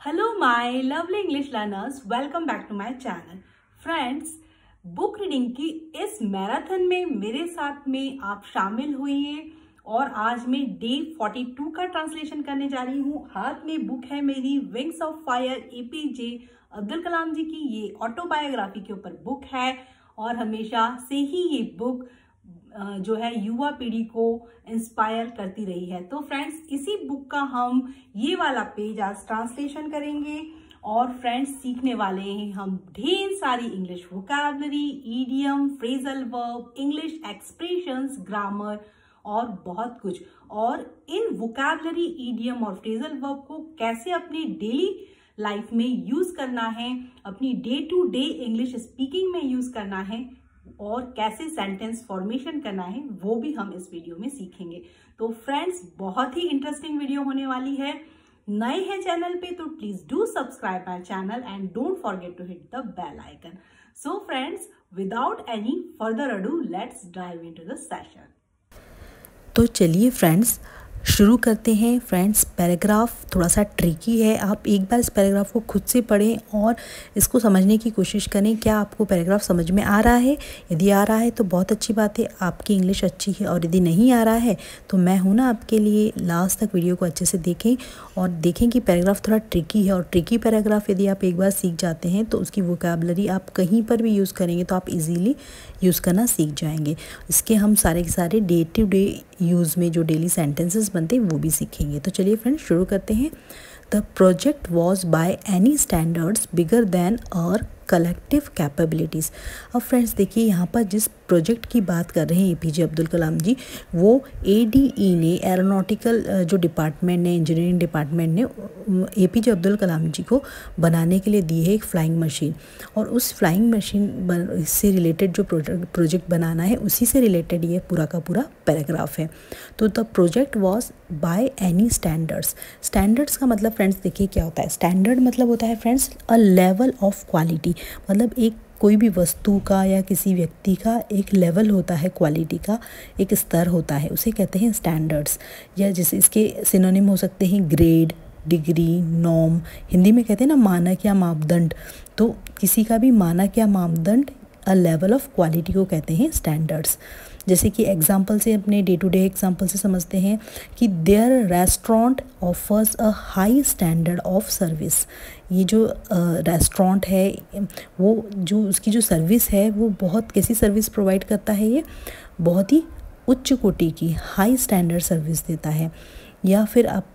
Hello my lovely English learners, welcome back to my channel. Friends, book reading की इस marathon में मेरे साथ में आप शामिल हुइए और आज मैं डे 42 का ट्रांसलेशन करने जा रही हूँ। हाथ में बुक है मेरी wings of fire APJ Abdul Kalam ji की। ये ऑटोबायोग्राफी के ऊपर बुक है और हमेशा से ही ये बुक जो है युवा पीढ़ी को इंस्पायर करती रही है। तो फ्रेंड्स, इसी बुक का हम ये वाला पेज आज ट्रांसलेशन करेंगे और फ्रेंड्स सीखने वाले हैं हम ढेर सारी English vocabulary, idiom, phrasal verb, English expressions, grammar और बहुत कुछ। और इन वोकैबुलरी, इडियम और फ्रेजल वर्ब को कैसे अपने डेली लाइफ में यूज करना है, अपनी day to day English speaking में यूज करना है और कैसे सेंटेंस फॉर्मेशन करना है, वो भी हम इस वीडियो में सीखेंगे। तो फ्रेंड्स, बहुत ही इंटरेस्टिंग वीडियो होने वाली है। नए हैं चैनल पे तो please do subscribe my channel and don't forget to hit the bell icon. So friends, without any further ado let's dive into the session. तो चलिए फ्रेंड्स शुरू करते हैं। फ्रेंड्स, पैराग्राफ थोड़ा सा ट्रिकी है। आप एक बार इस पैराग्राफ को खुद से पढ़ें और इसको समझने की कोशिश करें। क्या आपको पैराग्राफ समझ में आ रहा है? यदि आ रहा है तो बहुत अच्छी बात है, आपकी इंग्लिश अच्छी है। और यदि नहीं आ रहा है तो मैं हूं ना आपके लिए। लास्ट तक वीडियो को अच्छे से देखें और देखें कि पैराग्राफ थोड़ा ट्रिकी है। और ट्रिकी पैराग्राफ यदि आप एक बार सीख जाते हैं तो उसकी वोकैबुलरी आप कहीं पर भी यूज़ करेंगे तो आप ईजीली यूज़ करना सीख जाएंगे। इसके हम सारे के सारे डे टू डे यूज़ में जो डेली सेंटेंसेस बनते हैं वो भी सीखेंगे। तो चलिए फ्रेंड्स शुरू करते हैं। The project was by any standards bigger than और कलेक्टिव कैपेबिलिटीज़। अब फ्रेंड्स देखिए, यहाँ पर जिस प्रोजेक्ट की बात कर रहे हैं एपीजे अब्दुल कलाम जी, वो एडीई ने, एरोनॉटिकल जो डिपार्टमेंट ने, इंजीनियरिंग डिपार्टमेंट ने एपीजे अब्दुल कलाम जी को बनाने के लिए दी है एक फ्लाइंग मशीन। और उस फ्लाइंग मशीन से रिलेटेड जो प्रोजेक्ट बनाना है उसी से रिलेटेड ये पूरा का पूरा पैराग्राफ है। तो the project was by any standards. Standards का मतलब फ्रेंड्स देखिए क्या होता है। स्टैंडर्ड मतलब होता है friends a level of quality. मतलब एक कोई भी वस्तु का या किसी व्यक्ति का एक लेवल होता है, क्वालिटी का एक स्तर होता है, उसे कहते हैं स्टैंडर्ड्स। या जैसे इसके सिनोनिम हो सकते हैं ग्रेड, डिग्री, नॉर्म। हिंदी में कहते हैं ना मानक या मापदंड। तो किसी का भी मानक या मापदंड, अ लेवल ऑफ क्वालिटी को कहते हैं स्टैंडर्ड्स। जैसे कि एग्जांपल से, अपने डे टू डे एग्जांपल से समझते हैं कि their restaurant offers a high standard of service. ये जो रेस्टोरेंट है वो जो उसकी जो सर्विस है वो बहुत कैसी सर्विस प्रोवाइड करता है, ये बहुत ही उच्च कोटि की हाई स्टैंडर्ड सर्विस देता है। या फिर आप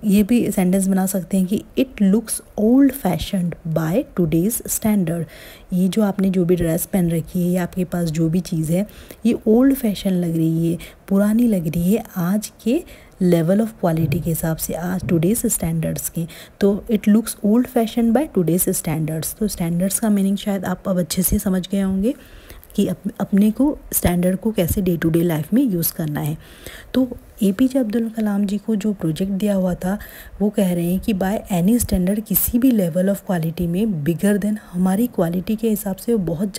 ये भी सेंटेंस बना सकते हैं कि it looks old fashioned by today's standard. ये जो आपने जो भी ड्रेस पहन रखी है या आपके पास जो भी चीज़ है ये ओल्ड फैशन लग रही है, पुरानी लग रही है आज के लेवल ऑफ क्वालिटी के हिसाब से, आज टुडेज स्टैंडर्ड्स के। तो it looks old fashion by today's standards. तो स्टैंडर्ड्स का मीनिंग शायद आप अब अच्छे से समझ गए होंगे कि अपने को स्टैंडर्ड को कैसे डे टू डे लाइफ में यूज़ करना है। तो एपीजे अब्दुल कलाम जी को जो प्रोजेक्ट दिया हुआ था वो कह रहे हैं कि बाय एनी स्टैंडर्ड, किसी भी लेवल ऑफ क्वालिटी में, बिगर देन, हमारी क्वालिटी के हिसाब से वो बहुत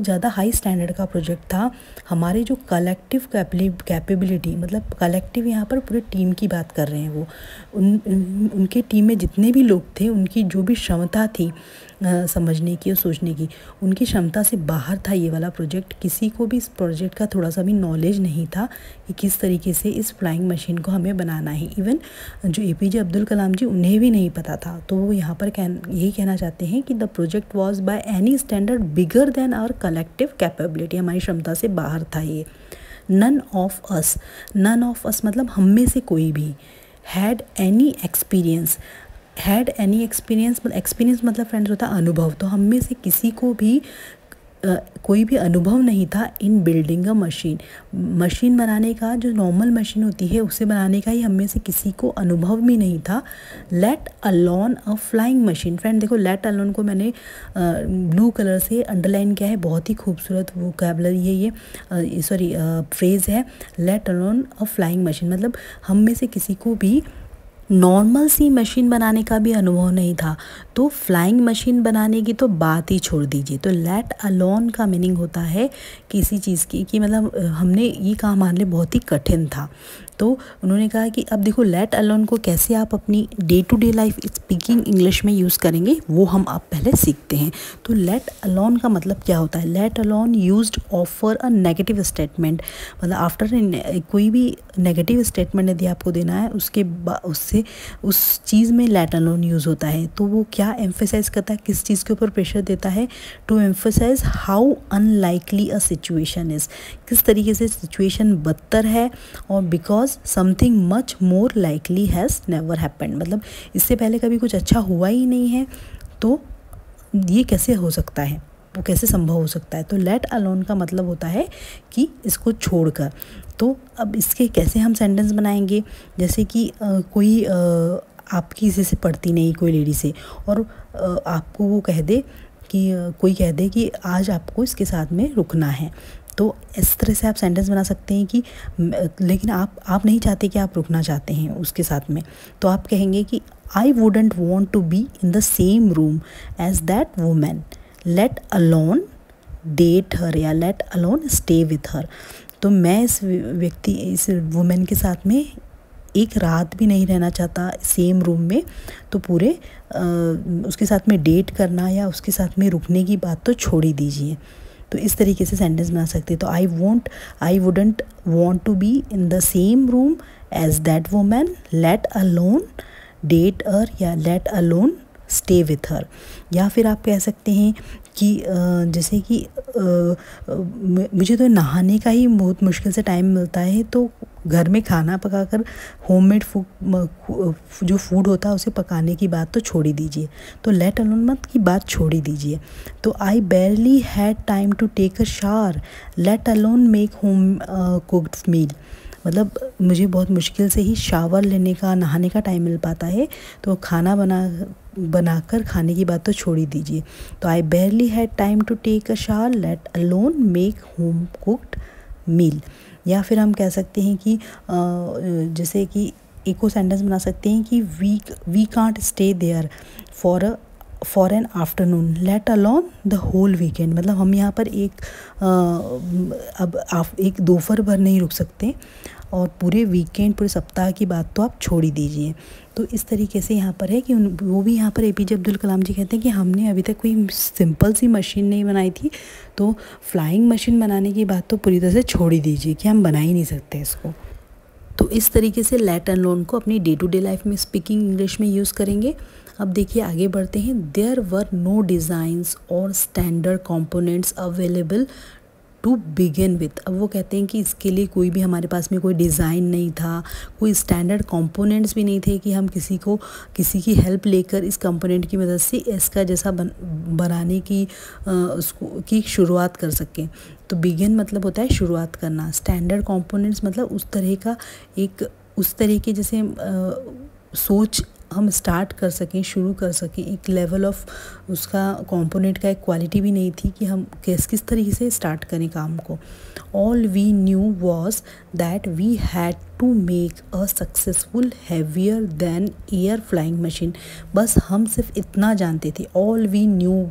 ज़्यादा हाई स्टैंडर्ड का प्रोजेक्ट था। हमारे जो कलेक्टिव कैपेबिलिटी, मतलब कलेक्टिव यहाँ पर पूरे टीम की बात कर रहे हैं, वो उनके टीम में जितने भी लोग थे उनकी जो भी क्षमता थी समझने की और सोचने की, उनकी क्षमता से बाहर था ये वाला प्रोजेक्ट। किसी को भी इस प्रोजेक्ट का थोड़ा सा भी नॉलेज नहीं था कि किस तरीके से इस फ्लाइंग मशीन को हमें बनाना है। इवन जो एपीजे अब्दुल कलाम जी, उन्हें भी नहीं पता था। तो वो यहाँ पर यही कहना चाहते हैं कि the project was by any standard bigger than our collective capability. हमारी क्षमता से बाहर था ये। नन ऑफ अस मतलब हम में से कोई भी, हैड एनी एक्सपीरियंस मतलब फ्रेंड्स होता है अनुभव। तो हम में से किसी को भी कोई भी अनुभव नहीं था इन बिल्डिंग अ मशीन बनाने का। जो नॉर्मल मशीन होती है उसे बनाने का ही हम में से किसी को अनुभव भी नहीं था। Let alone a flying machine. Friend देखो, लेट अलोन को मैंने ब्लू कलर से अंडरलाइन किया है। बहुत ही खूबसूरत वोकैबुलरी है ये, फ्रेज़ है। Let alone a flying machine मतलब हम में से किसी को भी नॉर्मल सी मशीन बनाने का भी अनुभव नहीं था, तो फ्लाइंग मशीन बनाने की तो बात ही छोड़ दीजिए। तो लेट अलोन का मीनिंग होता है किसी चीज़ की कि मतलब हमने ये काम मान ले बहुत ही कठिन था, तो उन्होंने कहा कि अब देखो लेट अलोन को कैसे आप अपनी day to day life speaking English में यूज़ करेंगे वो हम आप पहले सीखते हैं। तो लेट अलोन का मतलब क्या होता है? Let alone used offer a negative statement, मतलब आफ्टर कोई भी नेगेटिव स्टेटमेंट यदि आपको देना है उससे उस चीज़ में लेट अलोन यूज़ होता है। तो वो क्या एम्फेसाइज करता है, किस चीज़ के ऊपर प्रेशर देता है? To emphasize how unlikely a situation is, किस तरीके से सिचुएशन बदतर है, और because something much more likely has never happened, मतलब इससे पहले कभी कुछ अच्छा हुआ ही नहीं है, तो ये कैसे हो सकता है, वो कैसे संभव हो सकता है। तो लेट अलोन का मतलब होता है कि इसको छोड़कर। तो अब इसके कैसे हम सेंटेंस बनाएंगे? जैसे कि कोई आपकी किसी से पढ़ती नहीं कोई लेडी से, और आपको वो कह दे कि कोई कह दे कि आज आपको इसके साथ में रुकना है, तो इस तरह से आप सेंटेंस बना सकते हैं कि लेकिन आप नहीं चाहते कि आप रुकना चाहते हैं उसके साथ में, तो आप कहेंगे कि I wouldn't want to be in the same room as that women, let alone date her या let alone stay with her. तो मैं इस वुमेन के साथ में एक रात भी नहीं रहना चाहता सेम रूम में, तो पूरे उसके साथ में डेट करना या उसके साथ में रुकने की बात तो छोड़ ही दीजिए। तो इस तरीके से सेंटेंस बना सकते हैं। तो I wouldn't want to be in the same room as that women, let alone date her या let alone stay with her. या फिर आप कह सकते हैं कि जैसे कि मुझे तो नहाने का ही बहुत मुश्किल से टाइम मिलता है, तो घर में खाना पकाकर होममेड जो फूड होता है उसे पकाने की बात तो छोड़ ही दीजिए। तो लेट अलोन मत की बात छोड़ ही दीजिए। तो I barely had time to take a shower, let alone make home cooked meal, मतलब मुझे बहुत मुश्किल से ही शावर लेने का, नहाने का टाइम मिल पाता है, तो खाना बनाकर खाने की बात तो छोड़ ही दीजिए। तो I barely had time to take a shower, let alone make home cooked meal. या फिर हम कह सकते हैं कि जैसे कि एक और सेंटेंस बना सकते हैं कि we can't stay there for an afternoon, let alone the whole weekend, मतलब हम यहाँ पर एक दोपहर भर नहीं रुक सकते, और पूरे वीकेंड पूरे सप्ताह की बात तो आप छोड़ ही दीजिए। तो इस तरीके से यहाँ पर है कि वो भी यहाँ पर APJ अब्दुल कलाम जी कहते हैं कि हमने अभी तक कोई सिंपल सी मशीन नहीं बनाई थी, तो फ्लाइंग मशीन बनाने की बात तो पूरी तरह से छोड़ ही दीजिए कि हम बना ही नहीं सकते इसको। तो इस तरीके से लेट अलोन को अपनी डे टू डे लाइफ में स्पीकिंग इंग्लिश में यूज़ करेंगे। अब देखिए आगे बढ़ते हैं। देयर वर नो डिज़ाइंस और standard components available to begin with. अब वो कहते हैं कि इसके लिए कोई भी हमारे पास में कोई डिज़ाइन नहीं था, कोई स्टैंडर्ड कंपोनेंट्स भी नहीं थे कि हम किसी की हेल्प लेकर इस कंपोनेंट की मदद से इसका जैसा बनाने की शुरुआत कर सकें। तो बिगिन मतलब होता है शुरुआत करना, स्टैंडर्ड कंपोनेंट्स मतलब उस तरह के जैसे सोच हम स्टार्ट कर सकें, शुरू कर सकें। एक लेवल ऑफ उसका कंपोनेंट का एक क्वालिटी भी नहीं थी कि हम किस तरीके से स्टार्ट करें काम को। All we knew was that we had to make a successful heavier than air flying machine. बस हम सिर्फ इतना जानते थे। All we knew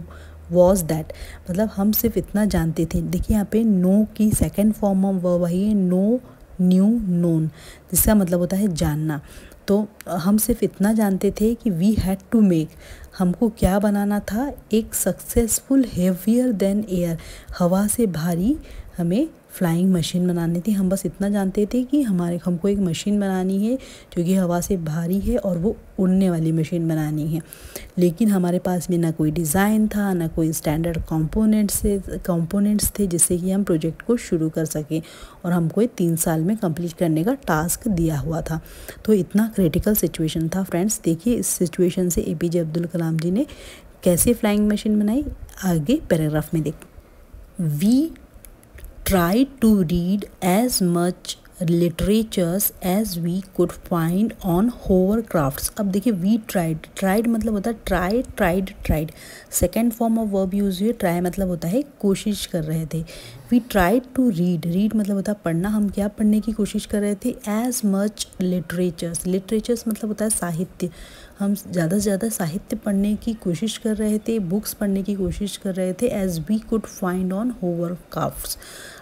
was that मतलब हम सिर्फ इतना जानते थे। देखिए यहाँ पे नो की सेकेंड फॉर्म ऑफ वर्ब वही है, नो न्यू नोन, जिसका मतलब होता है जानना। तो हम सिर्फ इतना जानते थे कि वी हैड टू मेक, हमको क्या बनाना था, एक सक्सेसफुल हेवियर देन एयर, हवा से भारी हमें फ्लाइंग मशीन बनानी थी। हम बस इतना जानते थे कि हमको एक मशीन बनानी है जो कि हवा से भारी है और वो उड़ने वाली मशीन बनानी है। लेकिन हमारे पास में ना कोई डिज़ाइन था, ना कोई स्टैंडर्ड कंपोनेंट्स थे जिससे कि हम प्रोजेक्ट को शुरू कर सकें, और हमको 3 साल में कंप्लीट करने का टास्क दिया हुआ था। तो इतना क्रिटिकल सिचुएशन था फ्रेंड्स। देखिए इस सिचुएशन से APJ अब्दुल कलाम जी ने कैसे फ्लाइंग मशीन बनाई, आगे पैराग्राफ में देख। We tried to read as much literatures as we could find on hovercrafts। अब देखिए we tried मतलब होता है tried second form of verb use हुई। ट्राई मतलब होता है कोशिश कर रहे थे। we tried to read मतलब होता है पढ़ना। हम क्या पढ़ने की कोशिश कर रहे थे, as much literatures मतलब होता है साहित्य। हम ज़्यादा से ज़्यादा साहित्य पढ़ने की कोशिश कर रहे थे, बुक्स पढ़ने की कोशिश कर रहे थे as we could find on hovercrafts.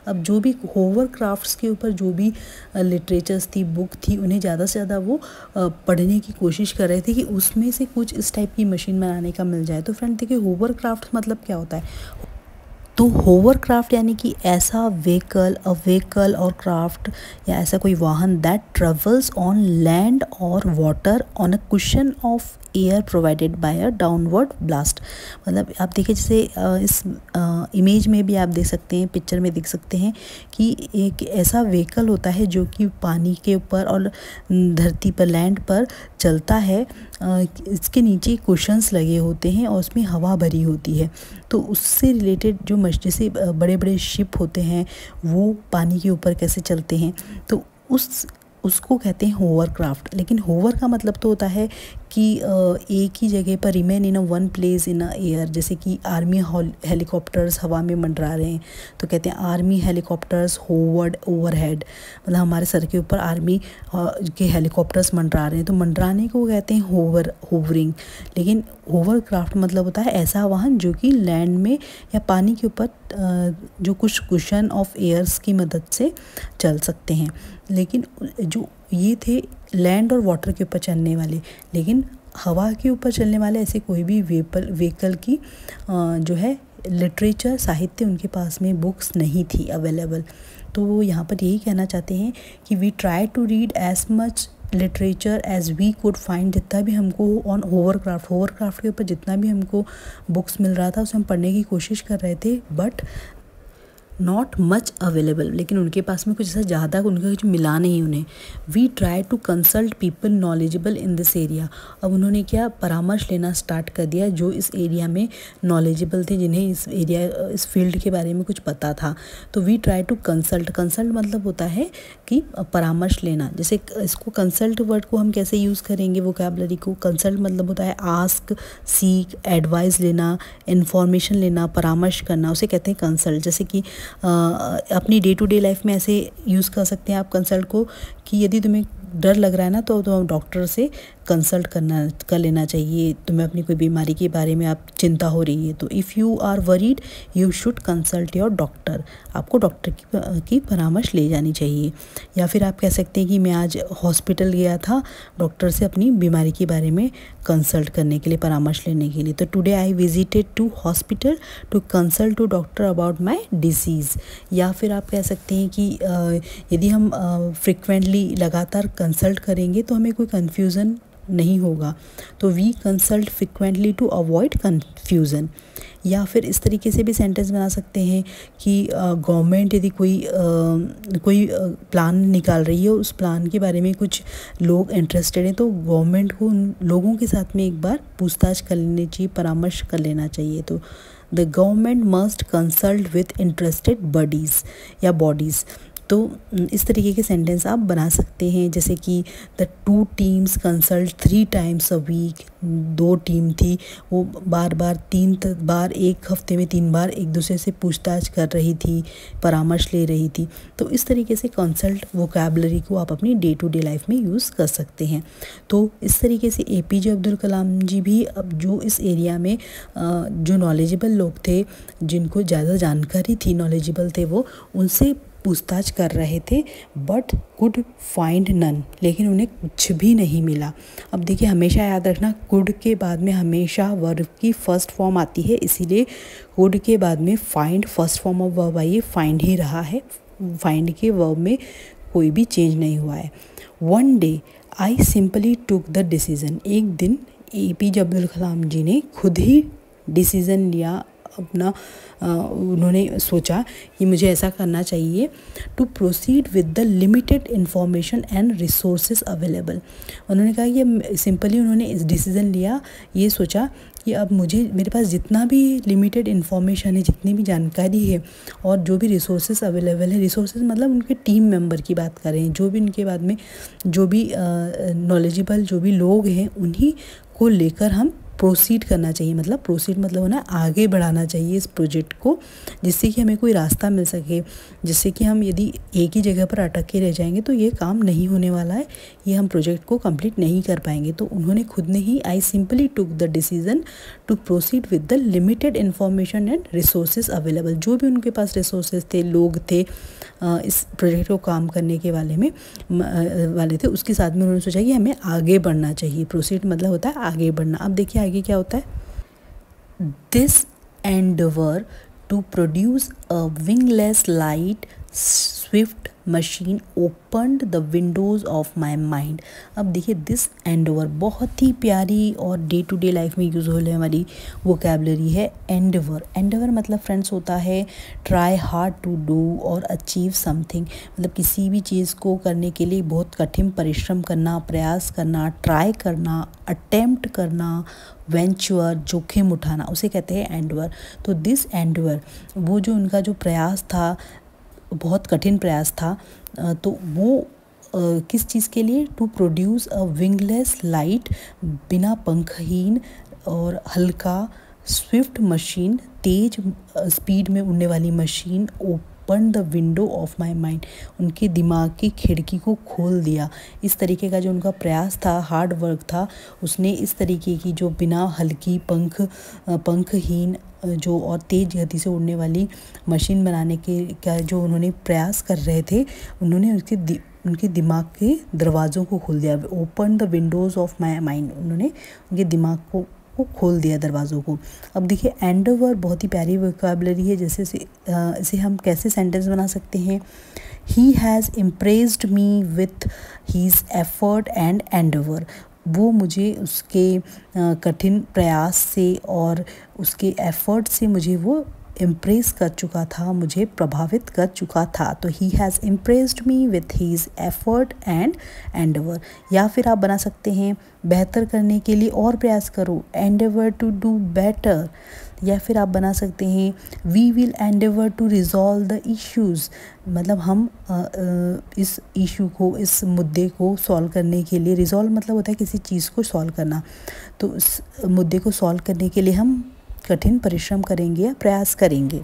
अब जो भी होवरक्राफ्ट्स के ऊपर जो भी लिटरेचर्स थी, बुक थी, उन्हें ज़्यादा से ज़्यादा वो पढ़ने की कोशिश कर रहे थे कि उसमें से कुछ इस टाइप की मशीन बनाने का मिल जाए। तो फ्रेंड देखिए, होवरक्राफ्ट मतलब क्या होता है। तो होवरक्राफ्ट यानी कि ऐसा व्हीकल और क्राफ्ट या ऐसा कोई वाहन दैट ट्रेवल्स ऑन लैंड और water on a cushion of air provided by a downward blast. मतलब आप देखिए, जैसे इस इमेज में भी आप देख सकते हैं, पिक्चर में देख सकते हैं कि एक ऐसा व्हीकल होता है जो कि पानी के ऊपर और धरती पर, लैंड पर चलता है। इसके नीचे कुशन्स लगे होते हैं और उसमें हवा भरी होती है। तो उससे रिलेटेड जो जैसे बड़े बड़े शिप होते हैं वो पानी के ऊपर कैसे चलते हैं, तो उसको कहते हैं होवरक्राफ्ट। लेकिन होवर का मतलब तो होता है कि एक ही जगह पर remain in a one place in a air. जैसे कि आर्मी हेलीकॉप्टर्स हवा में मंडरा रहे हैं तो कहते हैं आर्मी हेलीकॉप्टर्स होवर्ड ओवरहेड। मतलब हमारे सर के ऊपर आर्मी के हेलीकॉप्टर्स मंडरा रहे हैं, तो मंडराने को कहते हैं होवरिंग। लेकिन होवरक्राफ्ट मतलब होता है ऐसा वाहन जो कि लैंड में या पानी के ऊपर जो कुछ कुशन ऑफ एयर्स की मदद से चल सकते हैं। लेकिन जो ये थे लैंड और वाटर के ऊपर चलने वाले, लेकिन हवा के ऊपर चलने वाले ऐसे कोई भी व्हीकल की जो है लिटरेचर, साहित्य उनके पास में बुक्स नहीं थी अवेलेबल। तो वो यहाँ पर यही कहना चाहते हैं कि we try to read as much literature as we could find. जितना भी हमको ऑन होवरक्राफ्ट के ऊपर जितना भी हमको बुक्स मिल रहा था उसे हम पढ़ने की कोशिश कर रहे थे, बट नॉट मच अवेलेबल। लेकिन उनके पास में कुछ ऐसा ज़्यादा उनका कुछ मिला नहीं उन्हें। We try to consult people knowledgeable in this area. अब उन्होंने क्या, परामर्श लेना स्टार्ट कर दिया जो इस एरिया में नॉलेजेबल थे, जिन्हें इस फील्ड के बारे में कुछ पता था। तो वी ट्राई टू कंसल्ट मतलब होता है कि परामर्श लेना। जैसे इसको कंसल्ट वर्ड को हम कैसे यूज़ करेंगे, वोकैबुलरी को। कंसल्ट मतलब होता है आस्क, सीक, एडवाइस लेना, इन्फॉर्मेशन लेना, परामर्श करना, उसे कहते हैं कंसल्ट। जैसे कि अपनी डे टू डे लाइफ में ऐसे यूज़ कर सकते हैं आप कंसल्ट को कि यदि तुम्हें डर लग रहा है ना तो डॉक्टर से कंसल्ट कर लेना चाहिए। तुम्हें अपनी कोई बीमारी के बारे में आप चिंता हो रही है तो if you are worried you should consult your doctor. आपको डॉक्टर की परामर्श ले जानी चाहिए। या फिर आप कह सकते हैं कि मैं आज हॉस्पिटल गया था डॉक्टर से अपनी बीमारी के बारे में कंसल्ट करने के लिए, परामर्श लेने के लिए। तो today I visited to hospital to consult to doctor about my disease. या फिर आप कह सकते हैं कि यदि हम फ्रिक्वेंटली लगातार कंसल्ट करेंगे तो हमें कोई कन्फ्यूज़न नहीं होगा। तो we consult frequently to avoid confusion. या फिर इस तरीके से भी सेंटेंस बना सकते हैं कि गवर्नमेंट यदि कोई प्लान निकाल रही है, उस प्लान के बारे में कुछ लोग इंटरेस्टेड हैं, तो गवर्नमेंट को उन लोगों के साथ में एक बार पूछताछ कर लेनी चाहिए, परामर्श कर लेना चाहिए। तो the government must consult with interested bodies या बॉडीज़। तो इस तरीके के सेंटेंस आप बना सकते हैं। जैसे कि the 2 teams consult 3 times a week. 2 team थी, वो बार 3 बार एक हफ्ते में 3 बार एक दूसरे से पूछताछ कर रही थी, परामर्श ले रही थी। तो इस तरीके से कंसल्ट वोकैबुलरी को आप अपनी डे टू डे लाइफ में यूज़ कर सकते हैं। तो इस तरीके से APJ अब्दुल कलाम जी भी अब जो इस एरिया में जो नॉलेजेबल लोग थे, जिनको ज़्यादा जानकारी थी, नॉलेजेबल थे, वो उनसे पूछताछ कर रहे थे, बट कुड फाइंड नन। लेकिन उन्हें कुछ भी नहीं मिला। अब देखिए, हमेशा याद रखना, कुड के बाद में हमेशा वर्ब की फर्स्ट फॉर्म आती है, इसीलिए कुड के बाद में find first form of verb I है, फाइंड ही रहा है। फाइंड के वर्ब में कोई भी चेंज नहीं हुआ है। One day I simply took the decision. एक दिन APJ अब्दुल कलाम जी ने खुद ही डिसीज़न लिया अपना। उन्होंने सोचा कि मुझे ऐसा करना चाहिए to proceed with the limited information and resources available. उन्होंने कहा कि सिंपली उन्होंने इस डिसीज़न लिया, ये सोचा कि अब मेरे पास जितना भी लिमिटेड इन्फॉर्मेशन है, जितनी भी जानकारी है और जो भी रिसोर्सेज अवेलेबल है, रिसोर्सेज मतलब उनके टीम मेंबर की बात कर रहे हैं, जो भी उनके बाद में जो भी नॉलेजेबल जो भी लोग हैं, उन्हीं को लेकर हम प्रोसीड करना चाहिए, मतलब प्रोसीड मतलब होना आगे बढ़ाना चाहिए इस प्रोजेक्ट को, जिससे कि हमें कोई रास्ता मिल सके, जिससे कि हम यदि एक ही जगह पर अटक के रह जाएंगे तो ये काम नहीं होने वाला है, ये हम प्रोजेक्ट को कंप्लीट नहीं कर पाएंगे। तो उन्होंने खुद ने ही I simply took the decision to proceed with the limited information and resources available. जो भी उनके पास रिसोर्सेज थे, लोग थे इस प्रोजेक्ट को काम करने के वाले थे, उसके साथ में उन्होंने सोचा कि हमें आगे बढ़ना चाहिए। प्रोसीड मतलब होता है आगे बढ़ना। अब देखिए आगे क्या होता है। This endeavour to produce a wingless light swift machine opened the windows of my mind. अब देखिए दिस एंडेवर बहुत ही प्यारी और डे टू डे लाइफ में यूज़ होने वाली वोकैबलरी है एंडेवर। एंडेवर मतलब फ्रेंड्स होता है ट्राई हार्ड टू डू और अचीव समथिंग, मतलब किसी भी चीज़ को करने के लिए बहुत कठिन परिश्रम करना, प्रयास करना, ट्राई करना, अटेम्प्ट करना, वेंचर जोखिम उठाना, उसे कहते हैं एंडेवर। तो दिस एंडेवर वो जो उनका जो प्रयास था, बहुत कठिन प्रयास था, तो वो किस चीज़ के लिए, to produce a wingless light, बिना पंखहीन और हल्का, स्विफ्ट मशीन, तेज स्पीड में उड़ने वाली machine, open the window of my mind, उनके दिमाग की खिड़की को खोल दिया। इस तरीके का जो उनका प्रयास था, हार्ड वर्क था, उसने इस तरीके की जो बिना हल्की पंखहीन जो और तेज़ गति से उड़ने वाली मशीन बनाने के का जो उन्होंने प्रयास कर रहे थे, उन्होंने उनके दिमाग के दरवाज़ों को खोल दिया। Open the windows of my mind, उन्होंने उनके दिमाग को खोल दिया, दरवाज़ों को। अब देखिए एंडेवर बहुत ही प्यारी वोकैबलरी है, जैसे इसे हम कैसे सेंटेंस बना सकते हैं। He has impressed me with his effort and Endeavour, वो मुझे उसके कठिन प्रयास से और उसके एफर्ट से मुझे वो इम्प्रेस कर चुका था, मुझे प्रभावित कर चुका था। तो he has impressed me with his effort and Endeavour. या फिर आप बना सकते हैं बेहतर करने के लिए और प्रयास करो, एंडेवर टू डू बेटर। या फिर आप बना सकते हैं we will endeavour to resolve the issues, मतलब हम इस इशू को, इस मुद्दे को सॉल्व करने के लिए, रिजॉल्व मतलब होता है किसी चीज़ को सॉल्व करना, तो इस मुद्दे को सॉल्व करने के लिए हम कठिन परिश्रम करेंगे या प्रयास करेंगे।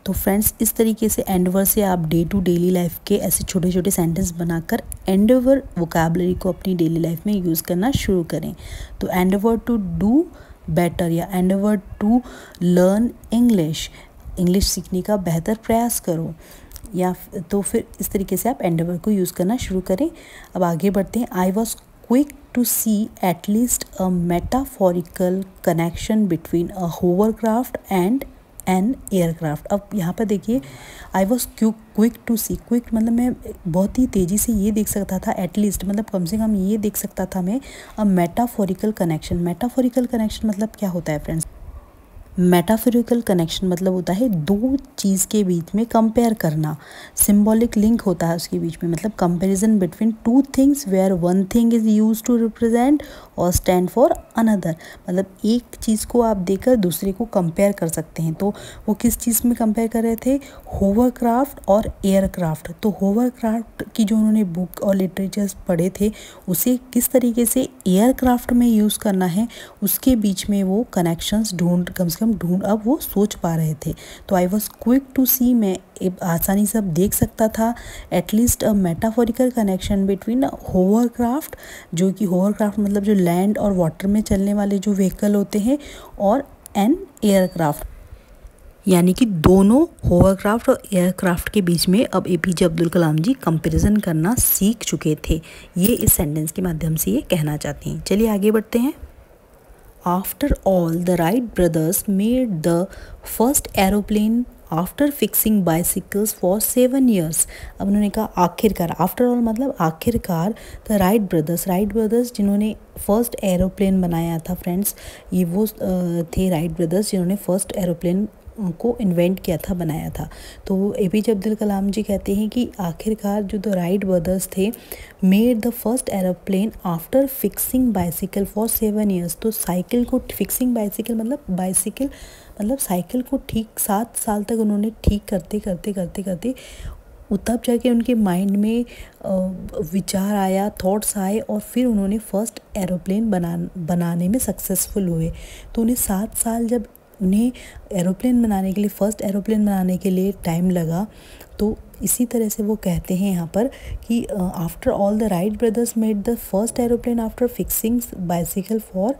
तो फ्रेंड्स इस तरीके से एंडेवर से आप डे टू डेली लाइफ के ऐसे छोटे छोटे सेंटेंस बनाकर एंडेवर वोकैबलरी को अपनी डेली लाइफ में यूज़ करना शुरू करें। तो एंडेवर टू डू बेटर या endeavour to learn English, English सीखने का बेहतर प्रयास करो, या तो फिर इस तरीके से आप एंडेवर को यूज़ करना शुरू करें। अब आगे बढ़ते हैं। I was quick to see at least a metaphorical connection between a hovercraft and an aircraft। अब यहाँ पर देखिए I was quick to see, quick मतलब मैं बहुत ही तेज़ी से ये देख सकता था, at least मतलब कम से कम ये देख सकता था मैं, a metaphorical connection। metaphorical connection मतलब क्या होता है फ्रेंड्स। मेटाफोरिकल कनेक्शन मतलब होता है दो चीज़ के बीच में कंपेयर करना, सिंबॉलिक लिंक होता है उसके बीच में, मतलब comparison between two things where one thing is used to represent और स्टैंड फॉर अनदर। मतलब एक चीज़ को आप देखकर दूसरे को कंपेयर कर सकते हैं। तो वो किस चीज़ में कंपेयर कर रहे थे, होवरक्राफ्ट और एयरक्राफ्ट। तो होवरक्राफ्ट की जो उन्होंने बुक और लिटरेचर्स पढ़े थे, उसे किस तरीके से एयरक्राफ्ट में यूज़ करना है, उसके बीच में वो कनेक्शंस कम से कम ढूंढ अब वो सोच पा रहे थे। तो आई वॉज क्विक टू सी, मैं आसानी से अब देख सकता था एटलीस्ट अ मेटाफोरिकल कनेक्शन बिटवीन होवरक्राफ्ट, जो कि होवरक्राफ्ट मतलब जो लैंड और वाटर में चलने वाले जो व्हीकल होते हैं, और एन एयरक्राफ्ट, यानी कि दोनों होवरक्राफ्ट और एयरक्राफ्ट के बीच में अब एपीजे अब्दुल कलाम जी कंपैरिजन करना सीख चुके थे। ये इस सेंटेंस के माध्यम से ये कहना चाहते हैं। चलिए आगे बढ़ते हैं। After all, the Wright brothers made the first aeroplane after fixing bicycles for 7 years। अब उन्होंने कहा आखिरकार, आफ्टर ऑल मतलब आखिरकार, द राइट ब्रदर्स जिन्होंने फर्स्ट एरोप्लेन बनाया था फ्रेंड्स, ये वो थे राइट ब्रदर्स जिन्होंने फर्स्ट एरोप्लेन को इन्वेंट किया था, बनाया था। तो एपीजे अब्दुल कलाम जी कहते हैं कि आखिरकार जो द राइट ब्रदर्स थे made the first aeroplane after fixing bicycle for 7 years। तो साइकिल को फिक्सिंग बाइसिकल मतलब साइकिल को ठीक 7 साल तक उन्होंने ठीक करते तब जाके उनके माइंड में विचार आया, थॉट्स आए और फिर उन्होंने फर्स्ट एरोप्लेन बनाने में सक्सेसफुल हुए। तो उन्हें 7 साल जब उन्हें एरोप्लेन बनाने के लिए, फर्स्ट एरोप्लेन बनाने के लिए टाइम लगा। तो इसी तरह से वो कहते हैं यहाँ पर कि after all the Wright brothers made the first aeroplane after fixing bicycle for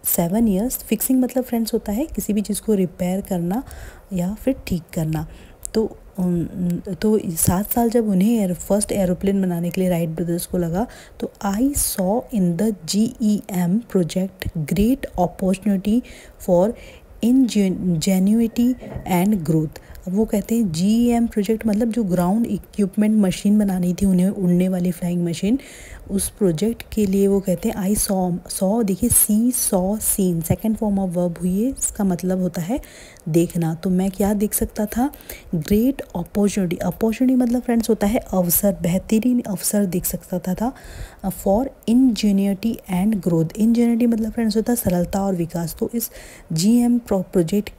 7 years। Fixing मतलब फ्रेंड्स होता है किसी भी चीज़ को रिपेयर करना या फिर ठीक करना। तो 7 साल जब उन्हें फर्स्ट एरोप्लेन बनाने के लिए राइट ब्रदर्स को लगा, तो I saw in the GEM project great opportunity for ingenuity and growth. अब वो कहते हैं GEM प्रोजेक्ट मतलब जो ग्राउंड इक्विपमेंट मशीन बनानी थी उन्हें, उड़ने वाली फ्लाइंग मशीन, उस प्रोजेक्ट के लिए वो कहते हैं आई सॉ देखिए see saw seen second form of verb हुई है, इसका मतलब होता है देखना। तो मैं क्या देख सकता था, ग्रेट अपॉर्चुनिटी। अपॉर्चुनिटी मतलब फ्रेंड्स होता है अवसर, बेहतरीन अवसर देख सकता था फॉर इंजीनियरिटी एंड ग्रोथ। इंजीनियरिटी मतलब फ्रेंड्स होता है सरलता और विकास। तो इस GEM प्रोजेक्ट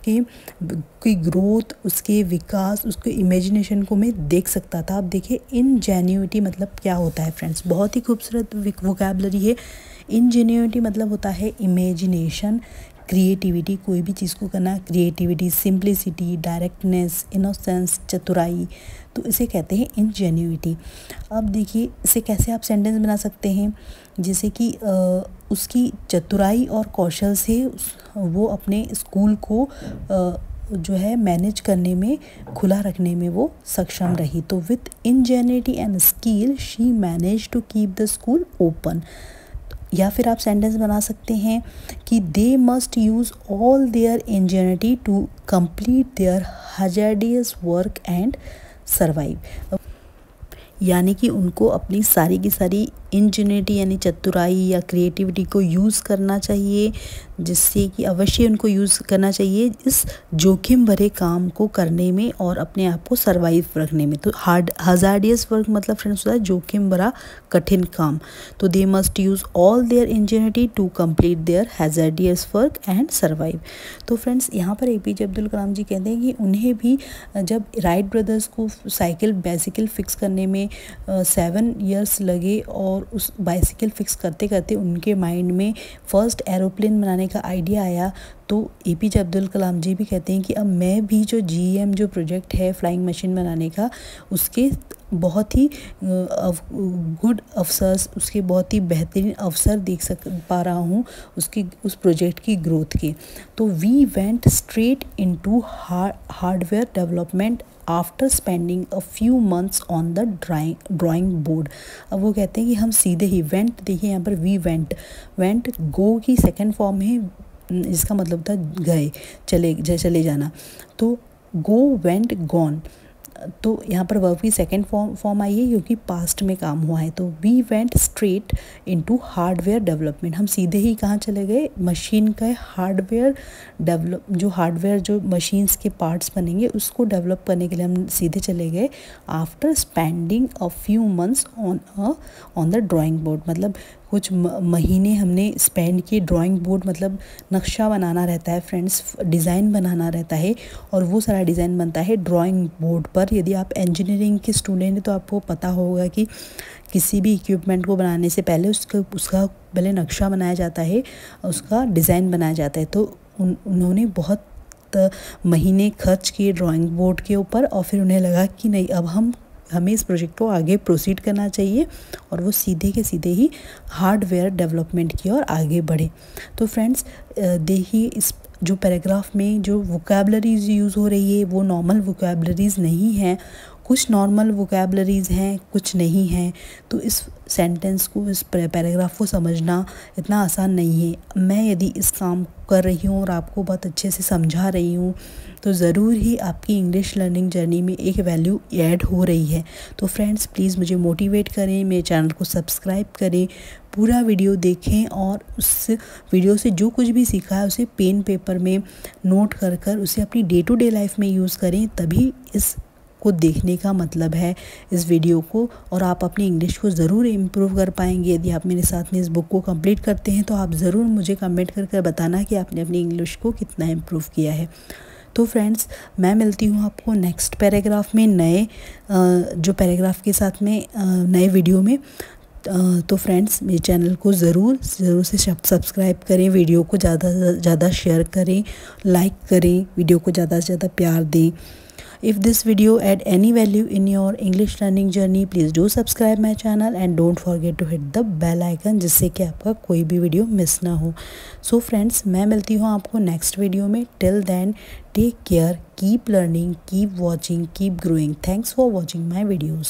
की ग्रोथ, उसके विकास, उसके इमेजिनेशन को मैं देख सकता था। अब देखिए इंजेन्युइटी मतलब क्या होता है फ्रेंड्स, बहुत ही खूबसूरत वोकैबुलरी है। इंजेन्युइटी मतलब होता है इमेजिनेशन, क्रिएटिविटी, कोई भी चीज़ को करना, क्रिएटिविटी, सिंप्लिसिटी, डायरेक्टनेस, इनोसेंस, चतुराई, तो इसे कहते हैं इंजेन्युइटी। अब देखिए इसे कैसे आप सेंटेंस बना सकते हैं, जैसे कि उसकी चतुराई और कौशल से वो अपने स्कूल को जो है मैनेज करने में, खुला रखने में वो सक्षम रही। तो with ingenuity and skill she manage to keep the school open. या फिर आप सेंटेंस बना सकते हैं कि they must use all their ingenuity to complete their hazardous work and survive. यानी कि उनको अपनी सारी की सारी इंजेन्युइटी यानी चतुराई या क्रिएटिविटी को यूज़ करना चाहिए, जिससे कि अवश्य उनको यूज़ करना चाहिए इस जोखिम भरे काम को करने में और अपने आप को सरवाइव रखने में। तो हजार्डियस वर्क मतलब फ्रेंड्स होता है जोखिम भरा कठिन काम। तो they must use all their ingenuity to complete their hazardous work and survive. तो फ्रेंड्स यहाँ पर APJ अब्दुल कलाम जी कहते हैं कि उन्हें भी जब राइट ब्रदर्स को बाइसिकल फिक्स करने में 7 years लगे और उस बाइसिकल फिक्स करते करते उनके माइंड में फर्स्ट एरोप्लेन बनाने का आइडिया आया। तो APJ अब्दुल कलाम जी भी कहते हैं कि अब मैं भी जो GEM जो प्रोजेक्ट है फ्लाइंग मशीन बनाने का, उसके बहुत ही गुड अवसर्स, उसके बहुत ही बेहतरीन अवसर देख पा रहा हूँ उस प्रोजेक्ट की ग्रोथ के। तो we went straight into hardware development after spending a few months on the drawing board. अब वो कहते हैं कि हम सीधे ही वेंट, देखिए यहाँ पर वी वेंट गो की सेकेंड फॉर्म है, इसका मतलब था गए, चले जाना। तो गो, वेंट, गॉन, तो यहाँ पर वर्ब की सेकेंड फॉर्म आई है क्योंकि पास्ट में काम हुआ है। तो we went straight into hardware development, हम सीधे ही कहाँ चले गए, मशीन का हार्डवेयर जो मशीन्स के पार्ट्स बनेंगे उसको डेवलप करने के लिए हम सीधे चले गए। After spending a few months on the drawing board, मतलब कुछ महीने हमने स्पेंड किए। ड्राइंग बोर्ड मतलब नक्शा बनाना रहता है फ्रेंड्स, डिज़ाइन बनाना रहता है और वो सारा डिज़ाइन बनता है ड्राइंग बोर्ड पर। यदि आप इंजीनियरिंग के स्टूडेंट हैं तो आपको पता होगा कि किसी भी इक्विपमेंट को बनाने से पहले उसका पहले नक्शा बनाया जाता है, उसका डिज़ाइन बनाया जाता है। तो उन्होंने बहुत महीने खर्च किए ड्राइंग बोर्ड के ऊपर और फिर उन्हें लगा कि नहीं, अब हमें इस प्रोजेक्ट को आगे प्रोसीड करना चाहिए और वो सीधे के सीधे ही हार्डवेयर डेवलपमेंट की ओर आगे बढ़े। तो फ्रेंड्स देखिए इस जो पैराग्राफ में जो वोकैबुलरीज यूज़ हो रही है वो नॉर्मल वोकैबुलरीज नहीं हैं, कुछ नॉर्मल वोकैबुलरीज हैं, कुछ नहीं हैं। तो इस सेंटेंस को, इस पैराग्राफ को समझना इतना आसान नहीं है। मैं यदि इस काम कर रही हूँ और आपको बहुत अच्छे से समझा रही हूँ तो ज़रूर ही आपकी इंग्लिश लर्निंग जर्नी में एक वैल्यू ऐड हो रही है। तो फ्रेंड्स प्लीज़ मुझे मोटिवेट करें, मेरे चैनल को सब्सक्राइब करें, पूरा वीडियो देखें और उस वीडियो से जो कुछ भी सीखा है उसे पेन पेपर में नोट कर उसे अपनी डे टू डे लाइफ में यूज़ करें। तभी इस को देखने का मतलब है इस वीडियो को, और आप अपनी इंग्लिश को ज़रूर इम्प्रूव कर पाएंगे। यदि आप मेरे साथ में इस बुक को कंप्लीट करते हैं तो आप ज़रूर मुझे कमेंट कर बताना कि आपने अपनी इंग्लिश को कितना इम्प्रूव किया है। तो फ्रेंड्स मैं मिलती हूँ आपको नेक्स्ट पैराग्राफ में नए जो पैराग्राफ के साथ में नए वीडियो में। तो फ्रेंड्स मेरे चैनल को ज़रूर से सब्सक्राइब करें, वीडियो को ज़्यादा से ज़्यादा शेयर करें, लाइक करें, वीडियो को ज़्यादा से ज़्यादा प्यार दें। If this video add any value in your English learning journey, please do subscribe my channel and don't forget to hit the bell icon, जिससे कि आपका कोई भी वीडियो मिस ना हो। So friends मैं मिलती हूँ आपको नेक्स्ट वीडियो में। Till then take care, keep learning, keep watching, keep growing. Thanks for watching my videos.